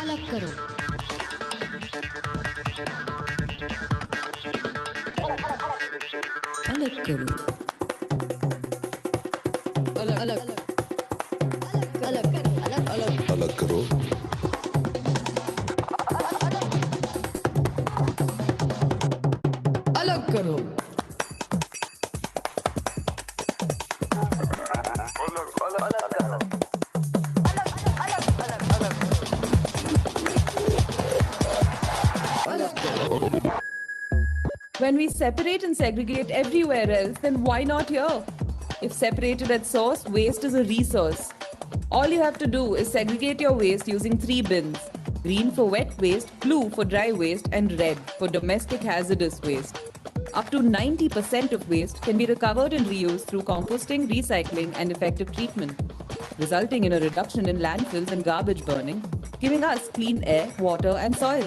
अलग करो अलग करो अलग अलग अलग अलग अलग अलग करो अलग करो When we separate and segregate everywhere else, then why not here? If separated at source, waste is a resource. All you have to do is segregate your waste using 3 bins: green for wet waste, blue for dry waste, and red for domestic hazardous waste. Up to 90% of waste can be recovered and reused through composting, recycling, and effective treatment, resulting in a reduction in landfills and garbage burning, giving us clean air, water, and soil.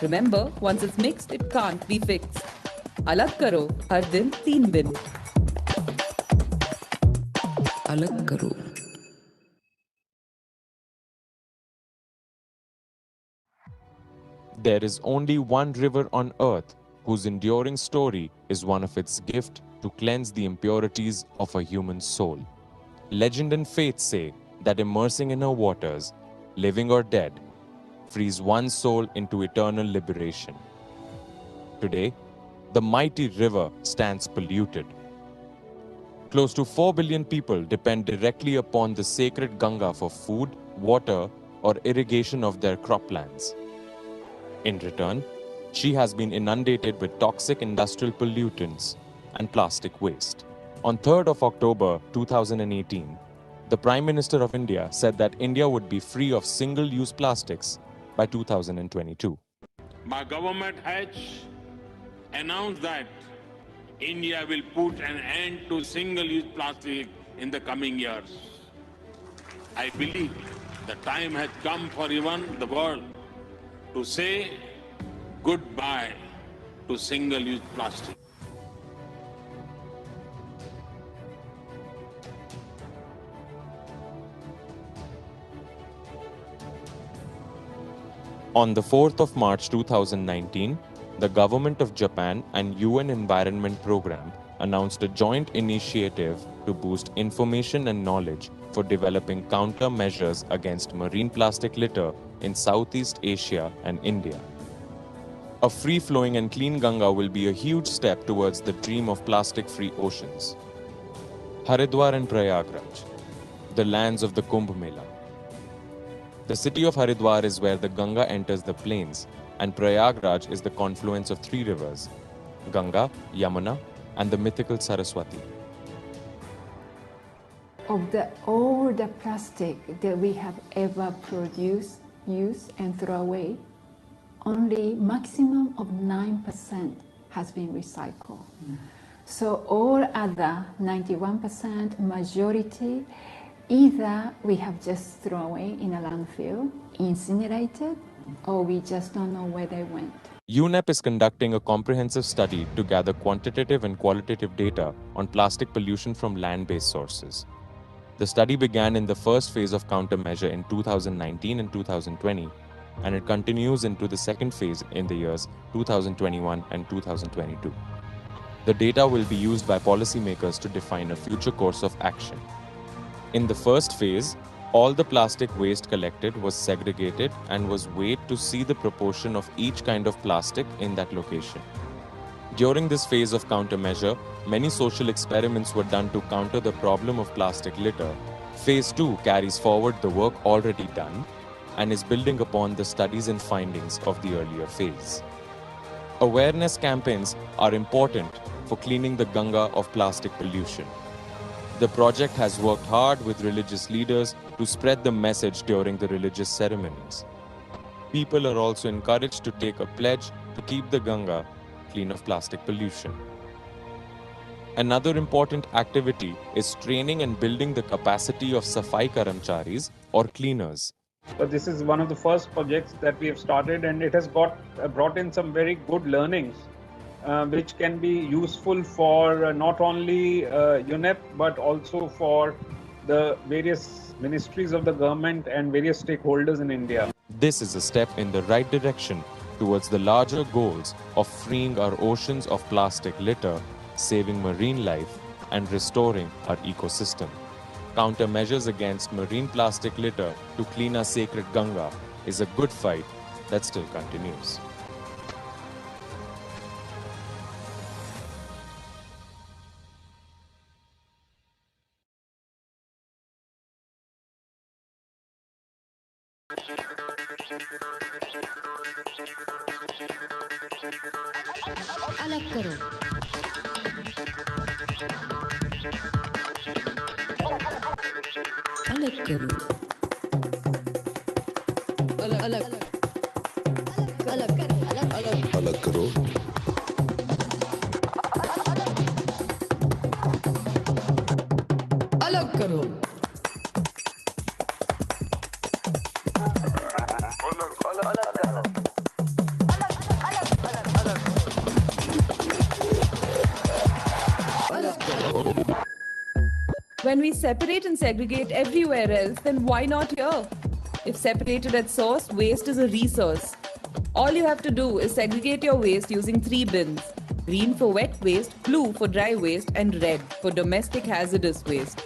Remember, once it's mixed, it can't be fixed. अलग करो हर दिन 3 bin. अलग करो There is only one river on earth whose enduring story is one of its gift to cleanse the impurities of a human soul. Legend and faith say that immersing in her waters, living or dead, frees one's soul into eternal liberation. Today, the mighty river stands polluted. Close to 4 billion people depend directly upon the sacred Ganga for food, water, or irrigation of their croplands. In return, she has been inundated with toxic industrial pollutants and plastic waste. On 3rd of October 2018, the Prime Minister of India said that India would be free of single-use plastics by 2022. My government has announced that India will put an end to single-use plastic in the coming years. I believe the time has come for even the world to say goodbye to single-use plastic. On the 4th of March 2019, the government of Japan and UN Environment Program announced a joint initiative to boost information and knowledge for developing countermeasures against marine plastic litter in Southeast Asia and India. A free-flowing and clean Ganga will be a huge step towards the dream of plastic-free oceans. Haridwar and Prayagraj, the lands of the Kumbh Mela. The city of Haridwar is where the Ganga enters the plains, and Prayagraj is the confluence of 3 rivers, Ganga, Yamuna, and the mythical Saraswati. Of all the plastic that we have ever produced, used, and throw away, only maximum of 9% has been recycled. So all other 91%, majority, either we have just thrown away in a landfill, incinerated, or we just don't know where they went. UNEP is conducting a comprehensive study to gather quantitative and qualitative data on plastic pollution from land-based sources. The study began in the first phase of countermeasure in 2019 and 2020, and it continues into the second phase in the years 2021 and 2022. The data will be used by policymakers to define a future course of action. In the first phase, all the plastic waste collected was segregated and was weighed to see the proportion of each kind of plastic in that location. During this phase of countermeasure, many social experiments were done to counter the problem of plastic litter. Phase 2 carries forward the work already done and is building upon the studies and findings of the earlier phase. Awareness campaigns are important for cleaning the Ganga of plastic pollution. The project has worked hard with religious leaders to spread the message during the religious ceremonies. People are also encouraged to take a pledge to keep the Ganga clean of plastic pollution. Another important activity is training and building the capacity of Safai Karamcharis or cleaners. So this is one of the first projects that we have started, and it has brought in some very good learnings which can be useful for not only UNEP but also for the various ministries of the government and various stakeholders in India. This is a step in the right direction towards the larger goals of freeing our oceans of plastic litter, saving marine life, and restoring our ecosystem. Countermeasures against marine plastic litter to clean our sacred Ganga is a good fight that still continues. अलग करो अलग करो अलग अलग अलग अलग अलग अलग करो अलग करो When we separate and segregate everywhere else, then why not here? If separated at source, waste is a resource. All you have to do is segregate your waste using 3 bins: green for wet waste, blue for dry waste, and red for domestic hazardous waste.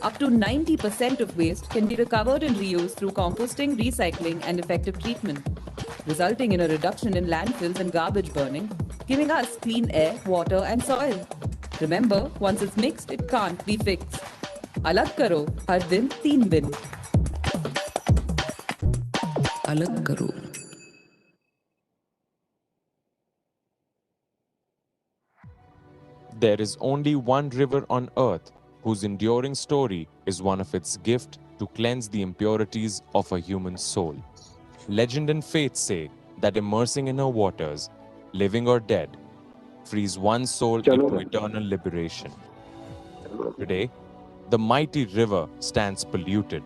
Up to 90% of waste can be recovered and reused through composting, recycling, and effective treatment, resulting in a reduction in landfills and garbage burning, giving us clean air, water, and soil. Remember, once it's mixed, it can't be fixed. अलग करो हर दिन 3 bin. अलग करो There is only one river on earth whose enduring story is one of its gift to cleanse the impurities of a human soul. Legend and faith say that immersing in her waters, living or dead, frees one's soul into eternal liberation. Today, the mighty river stands polluted.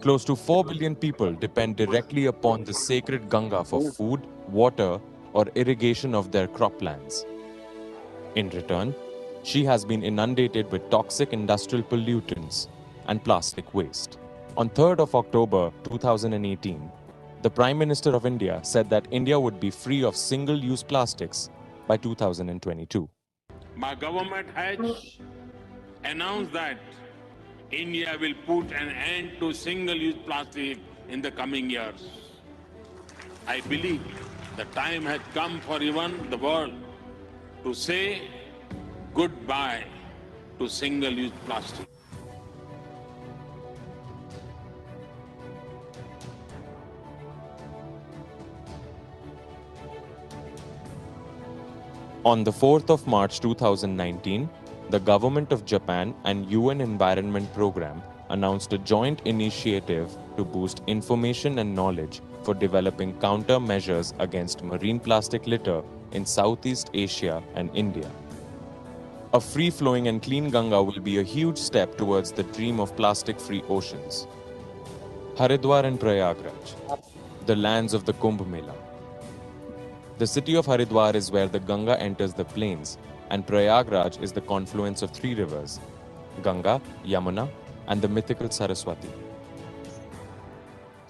Close to 4 billion people depend directly upon the sacred Ganga for food, water, or irrigation of their croplands. In return, she has been inundated with toxic industrial pollutants and plastic waste. On 3rd of October 2018, the Prime Minister of India said that India would be free of single-use plastics by 2022. My government has announced that India will put an end to single-use plastic in the coming years. I believe the time has come for even the world to say goodbye to single-use plastic. On the 4th of March 2019, the government of Japan and UN Environment Program announced a joint initiative to boost information and knowledge for developing countermeasures against marine plastic litter in Southeast Asia and India. A free-flowing and clean Ganga will be a huge step towards the dream of plastic-free oceans. Haridwar and Prayagraj, the lands of the Kumbh Mela. The city of Haridwar is where the Ganga enters the plains, and Prayagraj is the confluence of 3 rivers, Ganga, Yamuna, and the mythical Saraswati.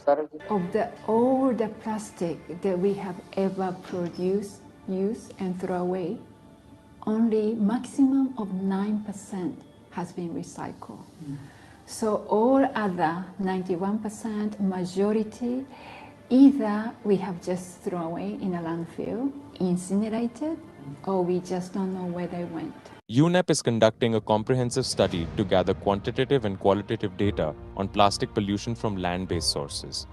Of all the plastic that we have ever produced, used, and throw away, only maximum of 9% has been recycled. So all other 91% majority, either we have just thrown away in a landfill, incinerated, or we just don't know where they went. UNEP is conducting a comprehensive study to gather quantitative and qualitative data on plastic pollution from land-based sources.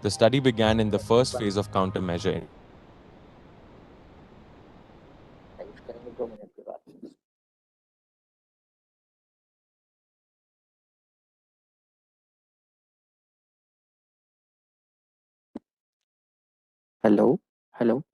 The study began in the first phase of countermeasure. Hello, hello.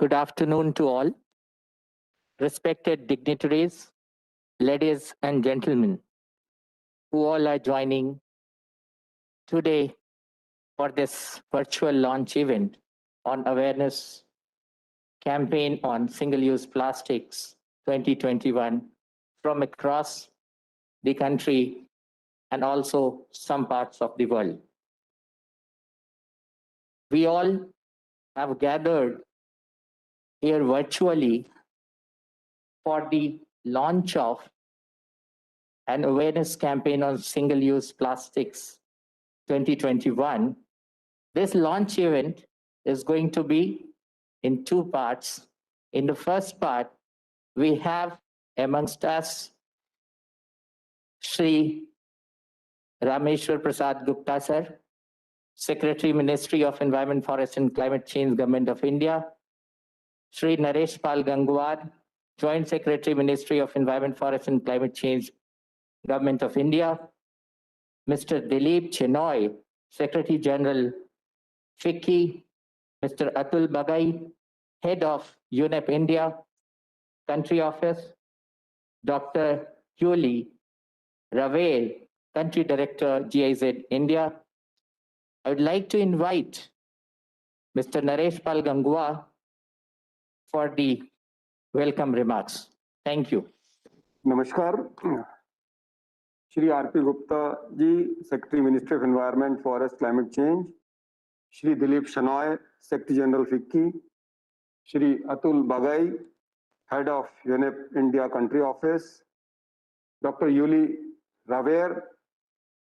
Good afternoon to all. Respected dignitaries, ladies and gentlemen, who all are joining today for this virtual launch event on awareness campaign on single-use plastics 2021 from across the country and also some parts of the world. We all have gathered here virtually for the launch of an awareness campaign on single-use plastics 2021. This launch event is going to be in two parts. In the first part, we have amongst us Shri Rameshwar Prasad Gupta sir, Secretary, Ministry of Environment, Forest and Climate Change, Government of India. Shri Naresh Pal Gangwar, Joint Secretary, Ministry of Environment, Forest and Climate Change, Government of India. Mr. Dilip Chenoy, Secretary General, FICCI. Mr. Atul Bagai, Head of UNEP India, Country Office. Dr. Yuli Ravere, Country Director, GIZ India. I would like to invite Mr. Naresh Pal Gangwar for the welcome remarks. Thank you. नमस्कार, Shri RP Gupta ji, secretary, ministry of environment, forest, climate change, Shri Dilip Shenoy, secretary general FICCI, Shri Atul Bagai, head of UNEP India country office, doctor Julie Reviere,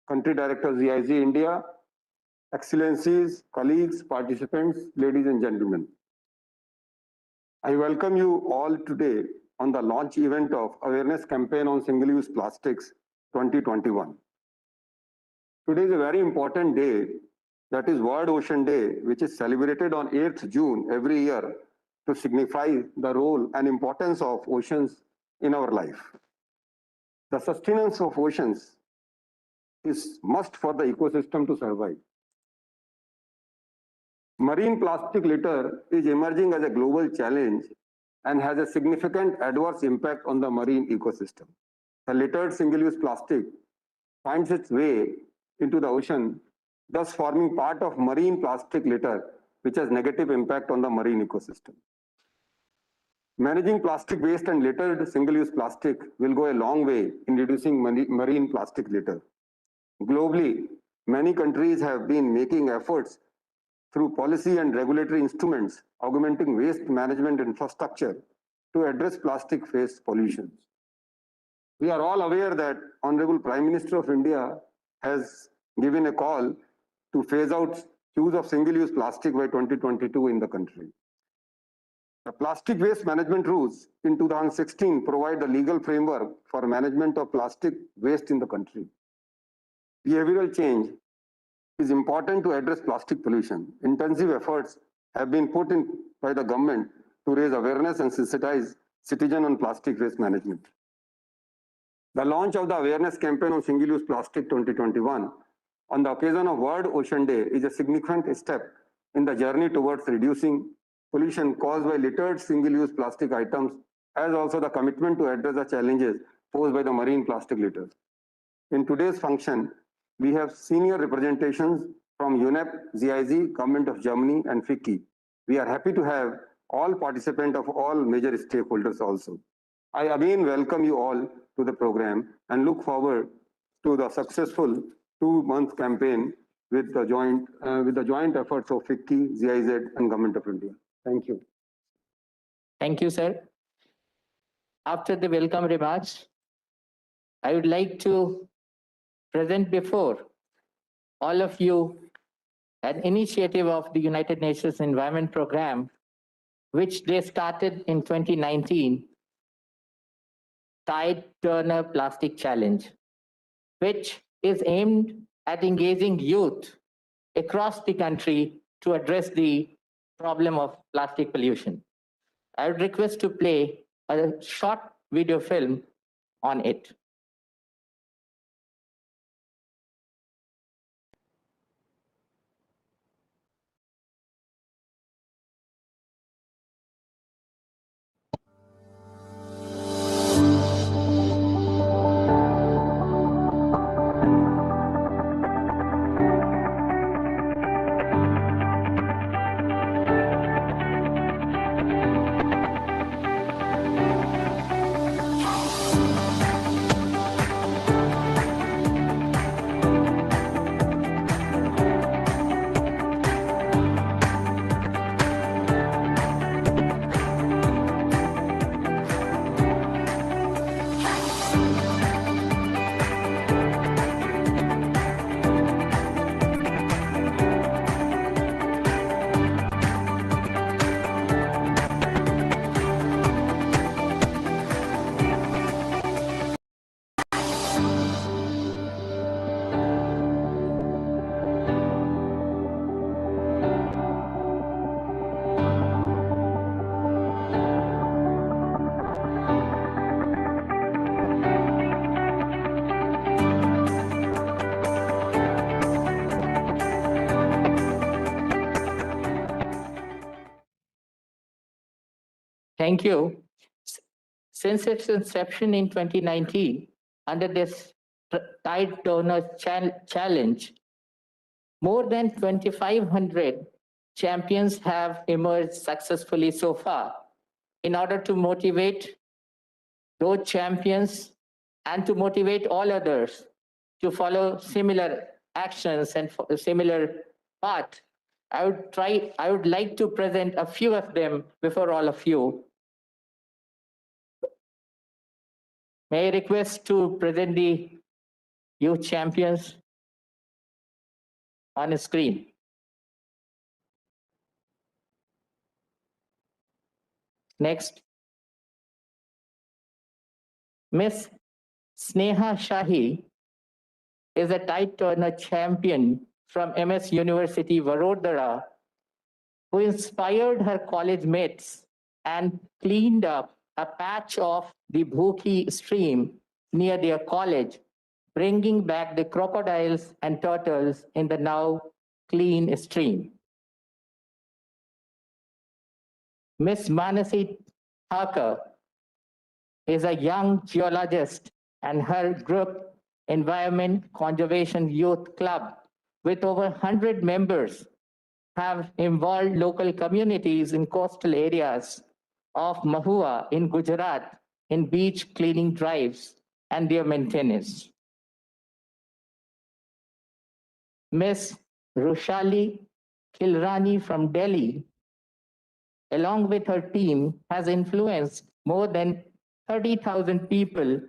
country director GIZ India, excellencies, colleagues, participants, ladies and gentlemen. I welcome you all today on the launch event of Awareness Campaign on Single-Use Plastics 2021. Today is a very important day, that is World Ocean Day, which is celebrated on 8th June every year to signify the role and importance of oceans in our life. The sustenance of oceans is must for the ecosystem to survive. Marine plastic litter is emerging as a global challenge and has a significant adverse impact on the marine ecosystem. The littered single-use plastic finds its way into the ocean, thus forming part of marine plastic litter, which has negative impact on the marine ecosystem. Managing plastic waste and littered single-use plastic will go a long way in reducing marine plastic litter. Globally, many countries have been making efforts through policy and regulatory instruments, augmenting waste management infrastructure to address plastic waste pollution. We are all aware that Honorable Prime Minister of India has given a call to phase out use of single-use plastic by 2022 in the country. The plastic waste management rules in 2016 provide the legal framework for management of plastic waste in the country. Behavioral change is important to address plastic pollution. Intensive efforts have been put in by the government to raise awareness and sensitize citizens on plastic waste management. The launch of the awareness campaign on single-use plastic 2021 on the occasion of World Ocean Day is a significant step in the journey towards reducing pollution caused by littered single-use plastic items, as also the commitment to address the challenges posed by the marine plastic litter. In today's function, we have senior representations from UNEP, GIZ, Government of Germany, and FICCI. We are happy to have all participants of all major stakeholders also. I again welcome you all to the program and look forward to the successful 2-month campaign with the joint efforts of FICCI, GIZ, and Government of India. Thank you. Thank you, sir. After the welcome remarks, I would like to present before all of you an initiative of the United Nations Environment Programme, which they started in 2019, Tide Turner Plastic Challenge, which is aimed at engaging youth across the country to address the problem of plastic pollution. I would request to play a short video film on it. Thank you. Since its inception in 2019, under this Tide Donor Challenge, more than 2,500 champions have emerged successfully so far. In order to motivate those champions and to motivate all others to follow similar actions and similar path, I would like to present a few of them before all of you. May I request to present the youth champions on the screen. Next. Miss Sneha Shahi is a Tide Turner champion from MS University, Vadodara, who inspired her college mates and cleaned up a patch of the Bhuki stream near their college, bringing back the crocodiles and turtles in the now clean stream. Miss Manasi Thakur is a young geologist, and her group, Environment Conservation Youth Club, with over 100 members, have involved local communities in coastal areas of Mahua in Gujarat in beach cleaning drives and their maintenance. Miss Rushali Khilrani from Delhi, along with her team, has influenced more than 30,000 people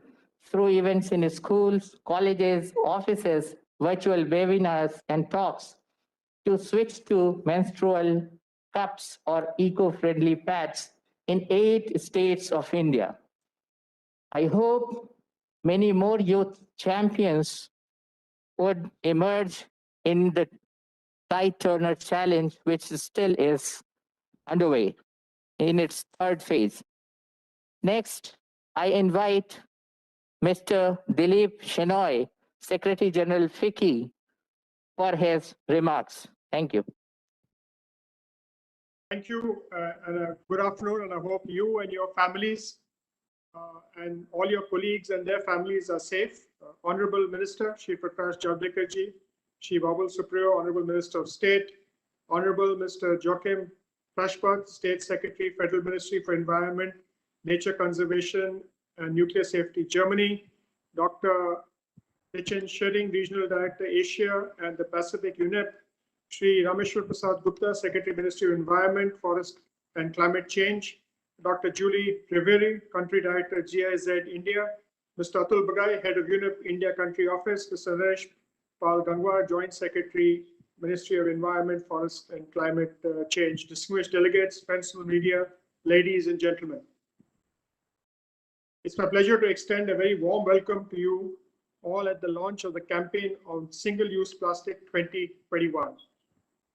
through events in schools, colleges, offices, virtual webinars, and talks to switch to menstrual cups or eco-friendly pads in 8 states of India. I hope many more youth champions would emerge in the Tide Turner Challenge, which still is underway in its 3rd phase. Next, I invite Mr. Dilip Shenoy, Secretary General FICCI, for his remarks. Thank you. Thank you, and good afternoon, and I hope you and your families and all your colleagues and their families are safe. Honorable Minister, Shri Prakash Javadekar ji, Shri Babul Supriyo, Honorable Minister of State, Honorable Mr. Joachim Flashbach, State Secretary, Federal Ministry for Environment, Nature Conservation and Nuclear Safety, Germany, Dr. Nichin Shering, Regional Director, Asia and the Pacific, UNEP, Shri Rameshwar Prasad Gupta, Secretary, Ministry of Environment, Forest and Climate Change, Dr. Julie Riveri, Country Director, GIZ India, Mr. Atul Bagai, Head of UNEP India Country Office, Mr. Naresh Pal Gangwar, Joint Secretary, Ministry of Environment, Forest and Climate Change, distinguished delegates, friends of the media, ladies and gentlemen. It's my pleasure to extend a very warm welcome to you all at the launch of the campaign on Single-Use Plastic 2021.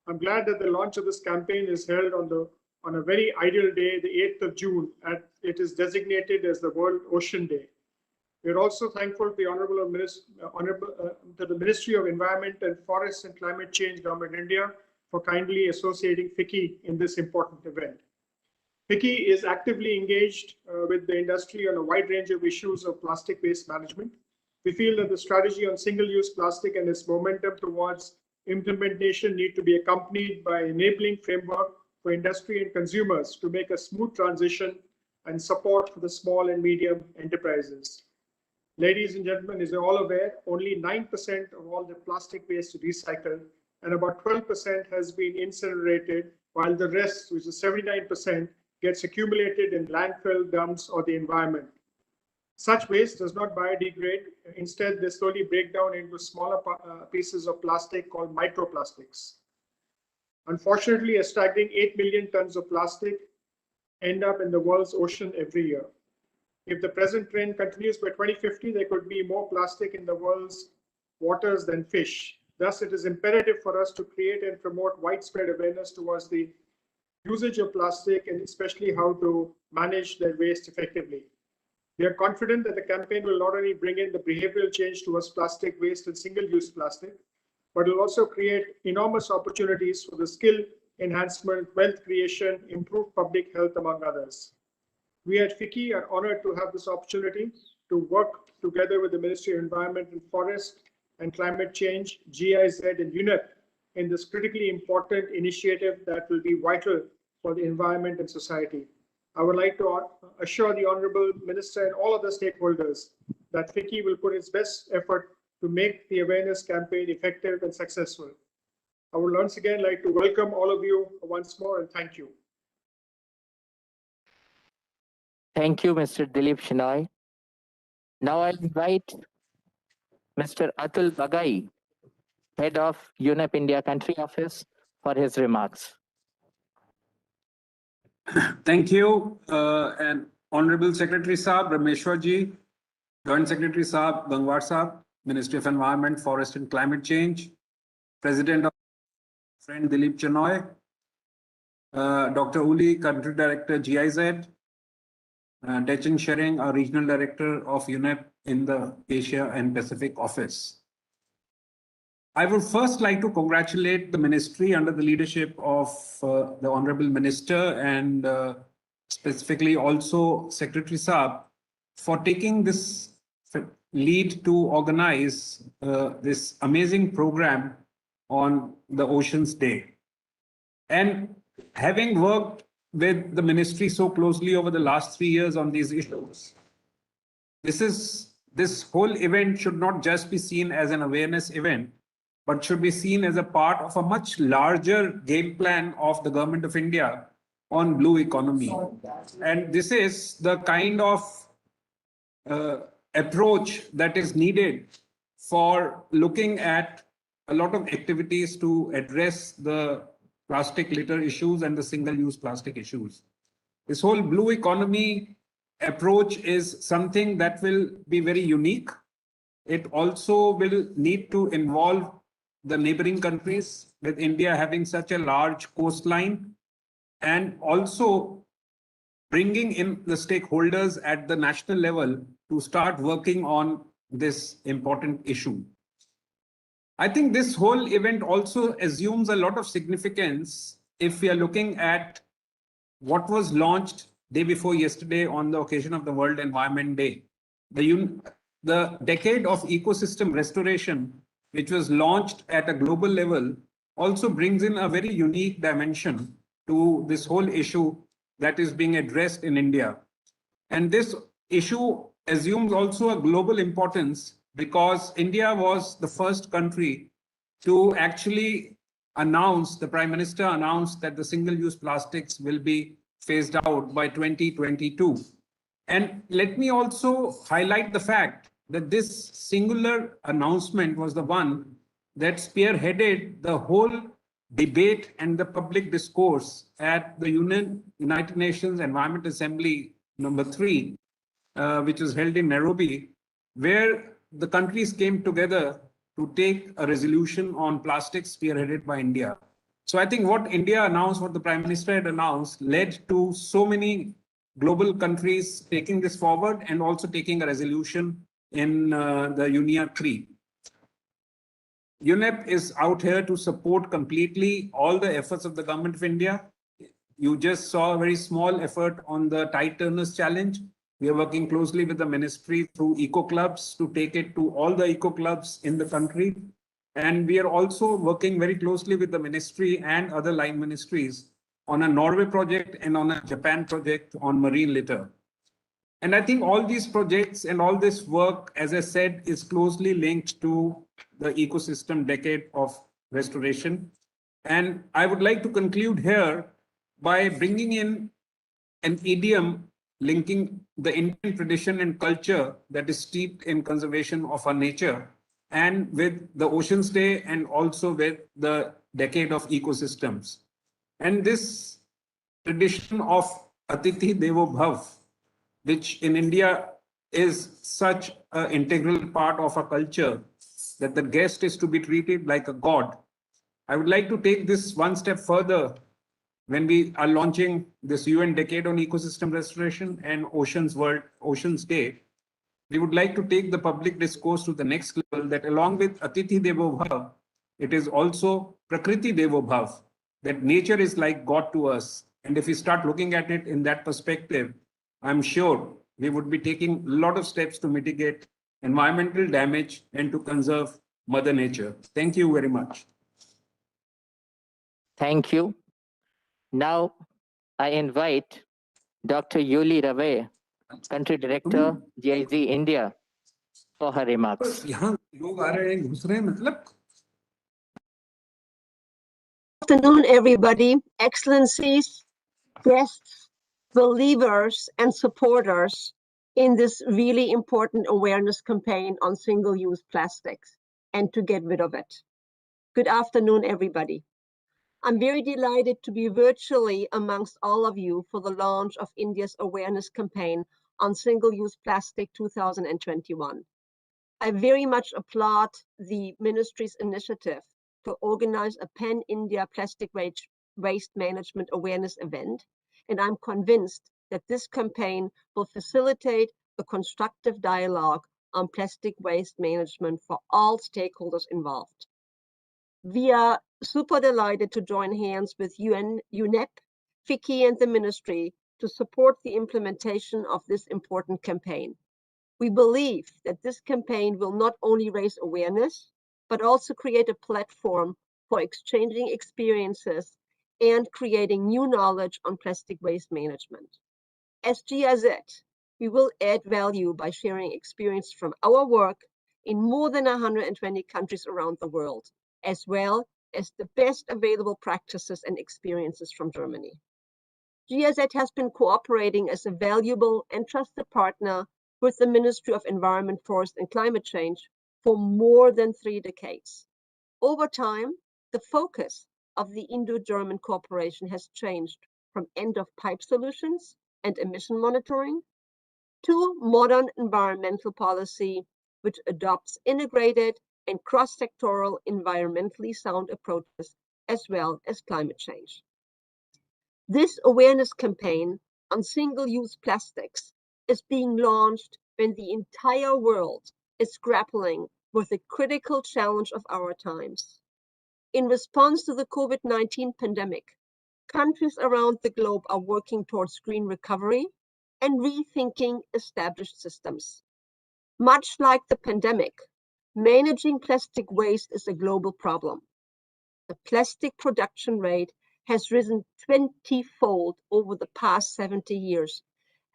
I'm glad that the launch of this campaign is held on a very ideal day, the 8th of June, and it is designated as the World Ocean Day. We're also thankful to the Ministry of Environment and Forests and Climate Change, Government of India, for kindly associating FICCI in this important event. FICCI is actively engaged with the industry on a wide range of issues of plastic waste management. We feel that the strategy on single-use plastic and its momentum towards implementation need to be accompanied by enabling framework for industry and consumers to make a smooth transition and support for the small and medium enterprises. Ladies and gentlemen, as you're all aware, only 9% of all the plastic waste is recycled, and about 12% has been incinerated, while the rest, which is 79%, gets accumulated in landfill, dumps, or the environment. Such waste does not biodegrade. Instead, they slowly break down into smaller pieces of plastic called microplastics. Unfortunately, a staggering 8 million tons of plastic end up in the world's ocean every year. If the present trend continues by 2050, there could be more plastic in the world's waters than fish. Thus, it is imperative for us to create and promote widespread awareness towards the usage of plastic and especially how to manage their waste effectively. We are confident that the campaign will not only bring in the behavioral change towards plastic waste and single-use plastic, but will also create enormous opportunities for the skill enhancement, wealth creation, improved public health, among others. We at FICCI are honored to have this opportunity to work together with the Ministry of Environment and Forest and Climate Change, GIZ and UNEP in this critically important initiative that will be vital for the environment and society. I would like to assure the Honorable Minister and all other stakeholders that FICCI will put its best effort to make the awareness campaign effective and successful. I would once again like to welcome all of you once more and thank you. Thank you, Mr. Dilip Shenoy. Now I'll invite Mr. Atul Bagai, Head of UNEP India Country Office, for his remarks. Thank you, and Honorable Secretary Saab, Rameshwar ji, Joint Secretary Saab, Gangwar Saab, Ministry of Environment, Forest and Climate Change, President of friend Dilip Shenoy, Dr. Uli, Country Director, GIZ, Dechen Shering, our Regional Director of UNEP in the Asia and Pacific Office. I would first like to congratulate the Ministry under the leadership of the Honorable Minister and specifically also Secretary Saab for taking this lead to organize this amazing program on the Oceans Day. And having worked with the Ministry so closely over the last 3 years on these issues, this whole event should not just be seen as an awareness event, but should be seen as a part of a much larger game plan of the Government of India on blue economy. And this is the kind of approach that is needed for looking at a lot of activities to address the plastic litter issues and the single-use plastic issues. This whole blue economy approach is something that will be very unique. It also will need to involve the neighboring countries, with India having such a large coastline, and also bringing in the stakeholders at the national level to start working on this important issue. I think this whole event also assumes a lot of significance if we are looking at what was launched day before yesterday on the occasion of the World Environment Day. The decade of ecosystem restoration, which was launched at a global level, also brings in a very unique dimension to this whole issue that is being addressed in India. And this issue assumes also a global importance because India was the first country to actually announce, the Prime Minister announced that the single-use plastics will be phased out by 2022. And let me also highlight the fact that this singular announcement was the one that spearheaded the whole debate and the public discourse at the United Nations Environment Assembly number 3, which was held in Nairobi, where the countries came together to take a resolution on plastics spearheaded by India. So I think what India announced, what the Prime Minister had announced, led to so many global countries taking this forward and also taking a resolution in the UNIA 3. UNEP is out here to support completely all the efforts of the Government of India. You just saw a very small effort on the Tide Turners Challenge. We are working closely with the ministry through eco clubs to take it to all the eco clubs in the country. And we are also working very closely with the ministry and other line ministries on a Norway project and on a Japan project on marine litter. And I think all these projects and all this work, as I said, is closely linked to the ecosystem decade of restoration. And I would like to conclude here by bringing in an idiom linking the Indian tradition and culture that is steeped in conservation of our nature, and with the Oceans Day and also with the decade of ecosystems. And this tradition of Atithi Devo Bhav, which in India is such an integral part of our culture, that the guest is to be treated like a god. I would like to take this one step further when we are launching this UN Decade on Ecosystem Restoration and Oceans Day. We would like to take the public discourse to the next level, that along with Atithi Devo Bhav, it is also Prakriti Devo Bhav, that nature is like God to us. And if we start looking at it in that perspective, I'm sure we would be taking a lot of steps to mitigate environmental damage and to conserve Mother Nature. Thank you very much. Thank you. Now, I invite Dr. Yuli Rave, Country Director, GIZ India, for her remarks. यहाँ लोग आ रहे हैं, घुस रहे हैं, मतलब Afternoon, everybody, excellencies, guests, believers, and supporters in this really important awareness campaign on single-use plastics and to get rid of it. Good afternoon, everybody. I'm very delighted to be virtually amongst all of you for the launch of India's awareness campaign on single-use plastic 2021. I very much applaud the ministry's initiative to organize a pan-India plastic waste management awareness event, and I'm convinced that this campaign will facilitate a constructive dialogue on plastic waste management for all stakeholders involved. We are super delighted to join hands with UNEP, FICCI, and the ministry to support the implementation of this important campaign. We believe that this campaign will not only raise awareness, but also create a platform for exchanging experiences and creating new knowledge on plastic waste management. As GIZ, we will add value by sharing experience from our work in more than 120 countries around the world, as well as the best available practices and experiences from Germany. GIZ has been cooperating as a valuable and trusted partner with the Ministry of Environment, Forest and Climate Change for more than 3 decades. Over time, the focus of the Indo-German cooperation has changed from end-of-pipe solutions and emission monitoring to modern environmental policy, which adopts integrated and cross-sectoral environmentally sound approaches, as well as climate change. This awareness campaign on single-use plastics is being launched when the entire world is grappling with the critical challenge of our times. In response to the COVID-19 pandemic, countries around the globe are working towards green recovery and rethinking established systems. Much like the pandemic, managing plastic waste is a global problem. The plastic production rate has risen 20-fold over the past 70 years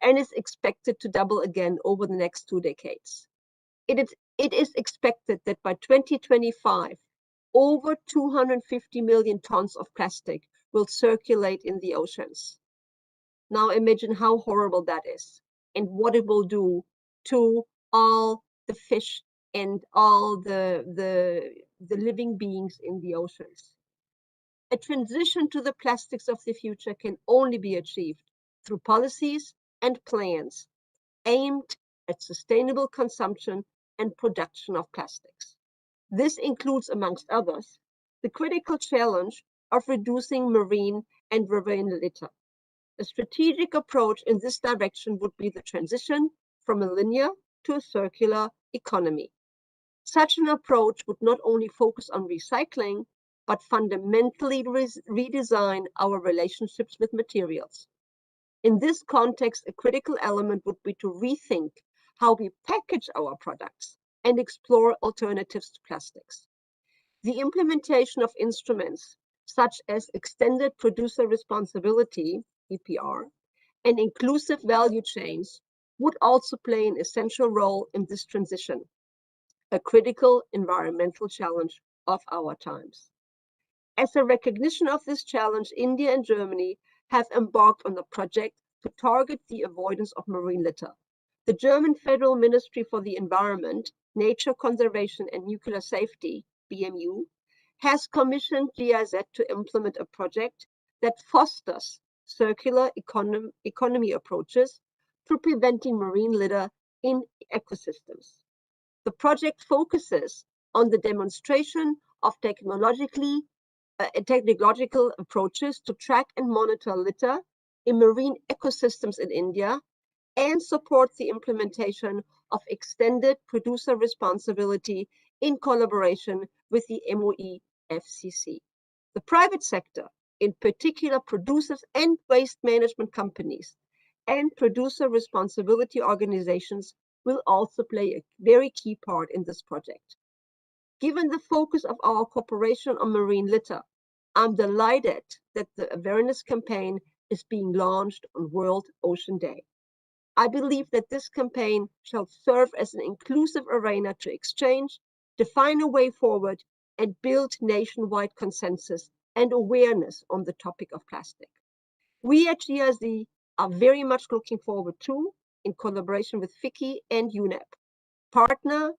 and is expected to double again over the next 2 decades. It is expected that by 2025, over 250 million tons of plastic will circulate in the oceans. Now imagine how horrible that is and what it will do to all the fish and all the living beings in the oceans. A transition to the plastics of the future can only be achieved through policies and plans aimed at sustainable consumption and production of plastics. This includes, amongst others, the critical challenge of reducing marine and riverine litter. A strategic approach in this direction would be the transition from a linear to a circular economy. Such an approach would not only focus on recycling, but fundamentally redesign our relationships with materials. In this context, a critical element would be to rethink how we package our products and explore alternatives to plastics. The implementation of instruments such as extended producer responsibility, EPR, and inclusive value chains would also play an essential role in this transition, a critical environmental challenge of our times. As a recognition of this challenge, India and Germany have embarked on a project to target the avoidance of marine litter. The German Federal Ministry for the Environment, Nature Conservation and Nuclear Safety, BMU, has commissioned GIZ to implement a project that fosters circular economy approaches to preventing marine litter in ecosystems. The project focuses on the demonstration of technological approaches to track and monitor litter in marine ecosystems in India and support the implementation of extended producer responsibility in collaboration with the MOE FCC. The private sector, in particular producers and waste management companies, and producer responsibility organizations will also play a very key part in this project. Given the focus of our cooperation on marine litter, I'm delighted that the awareness campaign is being launched on World Ocean Day. I believe that this campaign shall serve as an inclusive arena to exchange, define a way forward, and build nationwide consensus and awareness on the topic of plastic. We at GRC are very much looking forward to, in collaboration with FICCI and UNEP, partner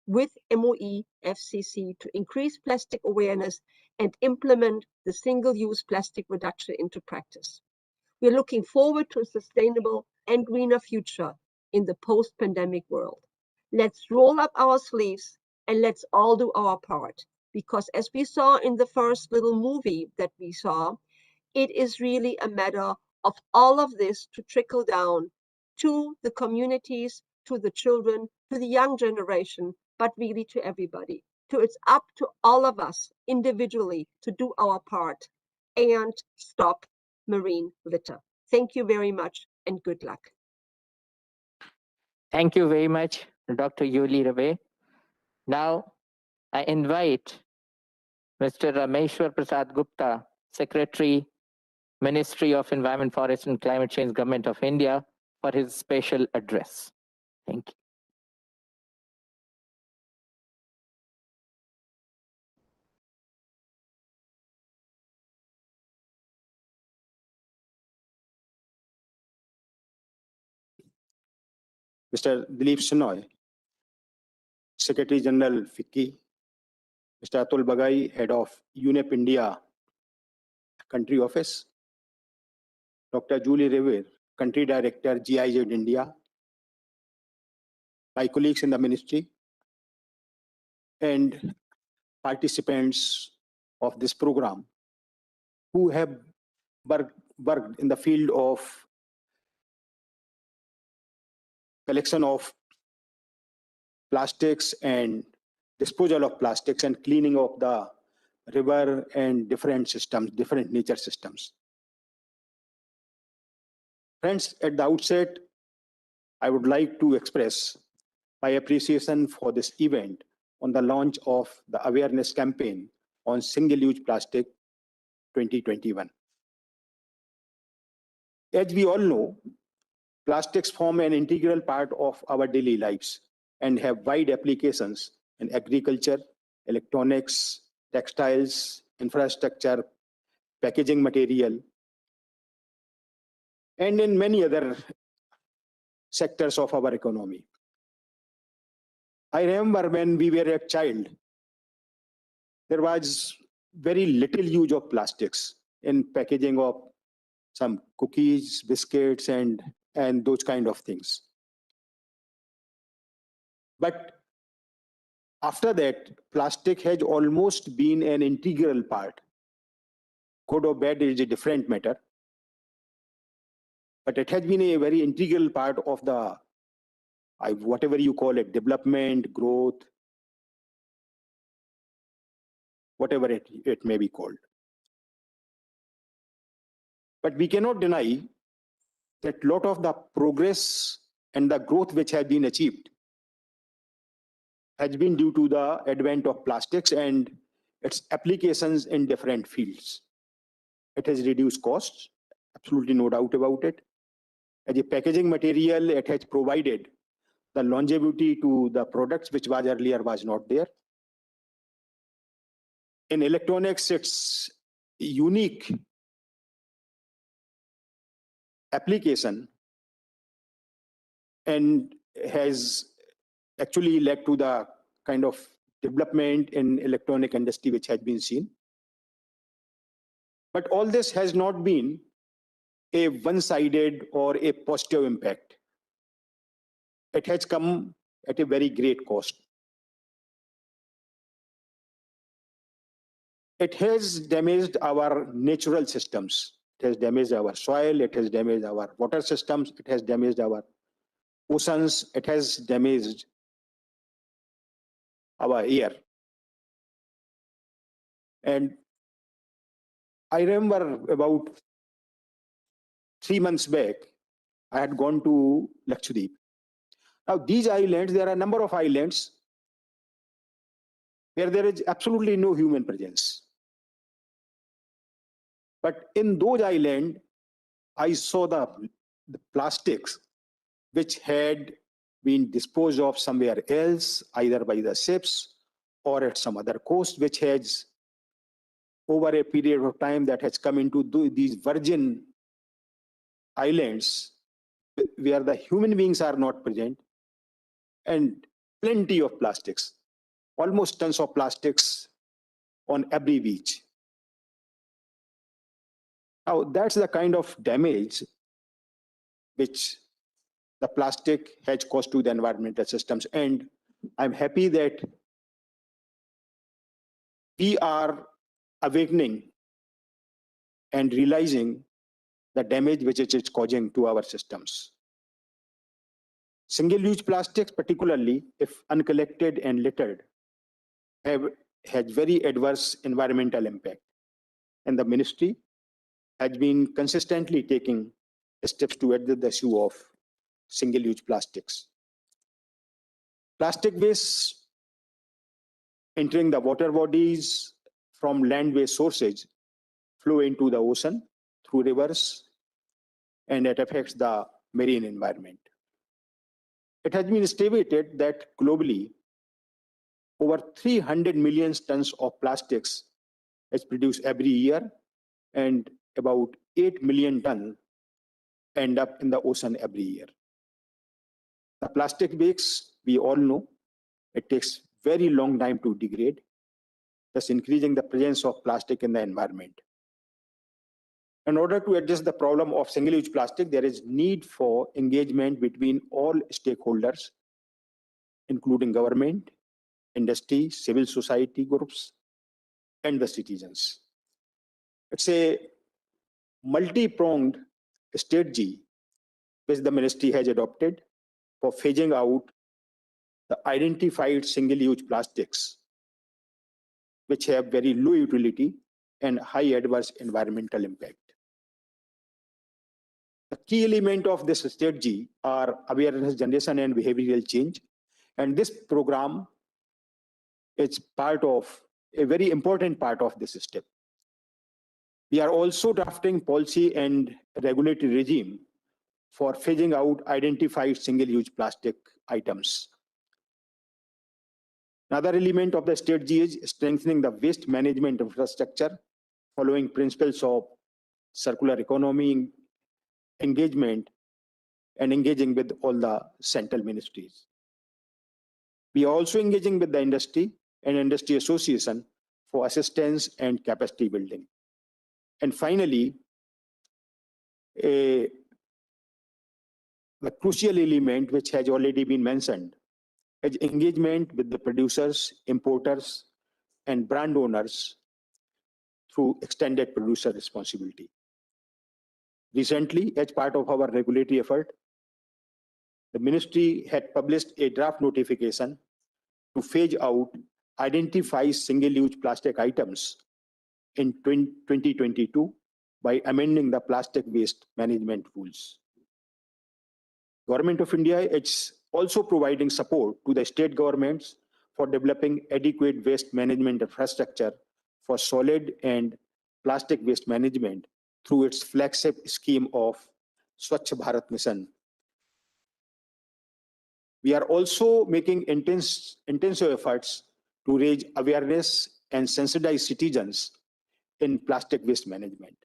with MOE FCC to increase plastic awareness and implement the single-use plastic reduction into practice. We're looking forward to a sustainable and greener future in the post-pandemic world. Let's roll up our sleeves and let's all do our part, because as we saw in the first little movie that we saw, it is really a matter of all of this to trickle down to the communities, to the children, to the young generation, but really to everybody. So it's up to all of us individually to do our part and stop marine litter. Thank you very much and good luck. Thank you very much, Dr. Yuli Rabe. Now, I invite Mr. Rameshwar Prasad Gupta, Secretary, Ministry of Environment, Forest and Climate Change, Government of India, for his special address. Thank you. Mr. Dilip Shenoy, Secretary General FICCI, Mr. Atul Bagai, Head of UNEP India Country Office, Dr. Julie Revere, Country Director, GIZ India, my colleagues in the ministry, and participants of this program who have worked in the field of collection of plastics and disposal of plastics and cleaning of the river and different systems, different nature systems. Friends, at the outset, I would like to express my appreciation for this event on the launch of the awareness campaign on single-use plastic 2021. As we all know, plastics form an integral part of our daily lives and have wide applications in agriculture, electronics, textiles, infrastructure, packaging material, and in many other sectors of our economy. I remember when we were a child, there was very little use of plastics in packaging of some cookies, biscuits, and those kind of things. But after that, plastic has almost been an integral part. Good or bad is a different matter. But it has been a very integral part of the, whatever you call it, development, growth, whatever it may be called. But we cannot deny that a lot of the progress and the growth which has been achieved has been due to the advent of plastics and its applications in different fields. It has reduced costs, absolutely no doubt about it. As a packaging material, it has provided the longevity to the products which was earlier was not there. In electronics, its unique application and has actually led to the kind of development in electronic industry which has been seen. But all this has not been a one-sided or a positive impact. It has come at a very great cost. It has damaged our natural systems. It has damaged our soil, it has damaged our water systems, it has damaged our oceans, it has damaged our air. And I remember about 3 months back, I had gone to Lakshadweep. Now, these islands, there are a number of islands where there is absolutely no human presence. But in those islands, I saw the plastics which had been disposed of somewhere else, either by the ships or at some other coast, which has, over a period of time, that has come into these virgin islands where the human beings are not present, and plenty of plastics, almost tons of plastics on every beach. Now, that's the kind of damage which the plastic has caused to the environmental systems. And I'm happy that we are awakening and realizing the damage which it is causing to our systems. Single-use plastics, particularly if uncollected and littered, has very adverse environmental impact. And the ministry has been consistently taking steps to address the issue of single-use plastics. Plastic waste entering the water bodies from land-based sources flow into the ocean through rivers, and it affects the marine environment. It has been estimated that globally, over 300 million tons of plastics is produced every year, and about 8 million tons end up in the ocean every year. The plastic waste, we all know, it takes very long time to degrade, thus increasing the presence of plastic in the environment. In order to address the problem of single-use plastic, there is need for engagement between all stakeholders, including government, industry, civil society groups, and the citizens. It's a multi-pronged strategy which the ministry has adopted for phasing out the identified single-use plastics, which have very low utility and high adverse environmental impact. The key element of this strategy are awareness generation and behavioral change. And this program is part of a very important part of this step. We are also drafting policy and regulatory regime for phasing out identified single-use plastic items. Another element of the strategy is strengthening the waste management infrastructure following principles of circular economy engagement and engaging with all the central ministries. We are also engaging with the industry and industry association for assistance and capacity building. And finally, the crucial element which has already been mentioned is engagement with the producers, importers, and brand owners through extended producer responsibility. Recently, as part of our regulatory effort, the ministry had published a draft notification to phase out identified single-use plastic items in 2022 by amending the plastic waste management rules. Government of India is also providing support to the state governments for developing adequate waste management infrastructure for solid and plastic waste management through its flagship scheme of Swachh Bharat Mission. We are also making intensive efforts to raise awareness and sensitize citizens in plastic waste management.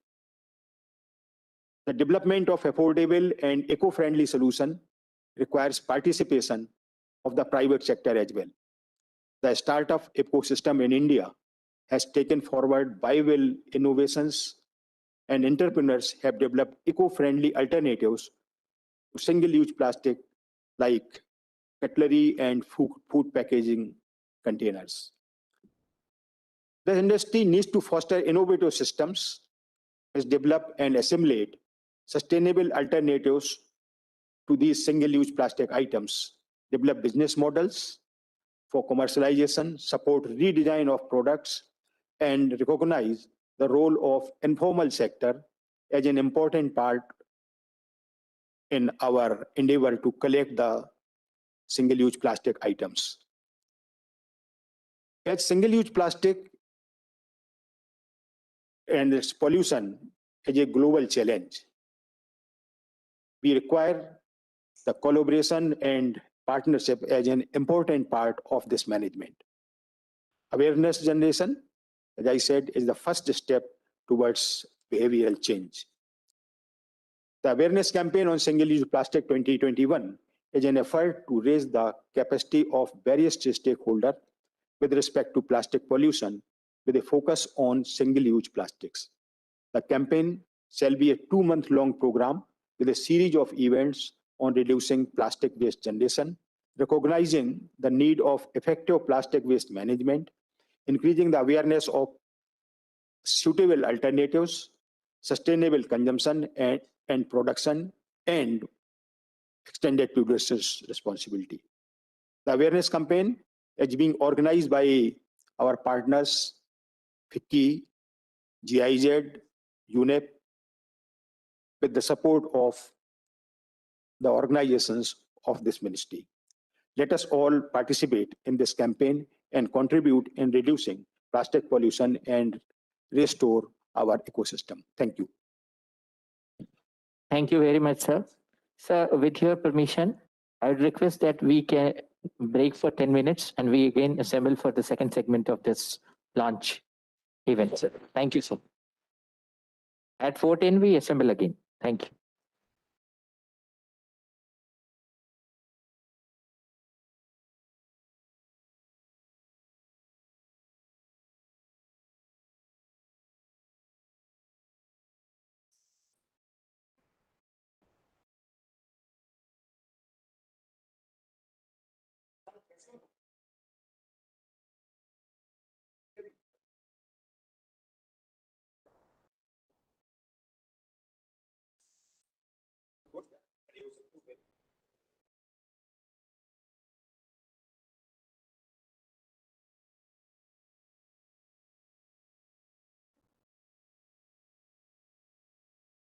The development of affordable and eco-friendly solution requires participation of the private sector as well. The startup ecosystem in India has taken forward viable innovations, and entrepreneurs have developed eco-friendly alternatives to single-use plastic like cutlery and food packaging containers. The industry needs to foster innovative systems, develop and assimilate sustainable alternatives to these single-use plastic items, develop business models for commercialization, support redesign of products, and recognize the role of informal sector as an important part in our endeavor to collect the single-use plastic items. As single-use plastic and its pollution is a global challenge, we require the collaboration and partnership as an important part of this management. Awareness generation, as I said, is the first step towards behavioral change. The awareness campaign on single-use plastic 2021 is an effort to raise the capacity of various stakeholders with respect to plastic pollution, with a focus on single-use plastics. The campaign shall be a 2-month-long program with a series of events on reducing plastic waste generation, recognizing the need of effective plastic waste management, increasing the awareness of suitable alternatives, sustainable consumption and production, and extended producer's responsibility. The awareness campaign is being organized by our partners, FICCI, GIZ, UNEP, with the support of the organizations of this ministry. Let us all participate in this campaign and contribute in reducing plastic pollution and restore our ecosystem. Thank you. Thank you very much, sir. Sir, with your permission, I would request that we can break for 10 minutes and we again assemble for the second segment of this launch event, sir. Thank you, sir. At 4:10, we assemble again. Thank you.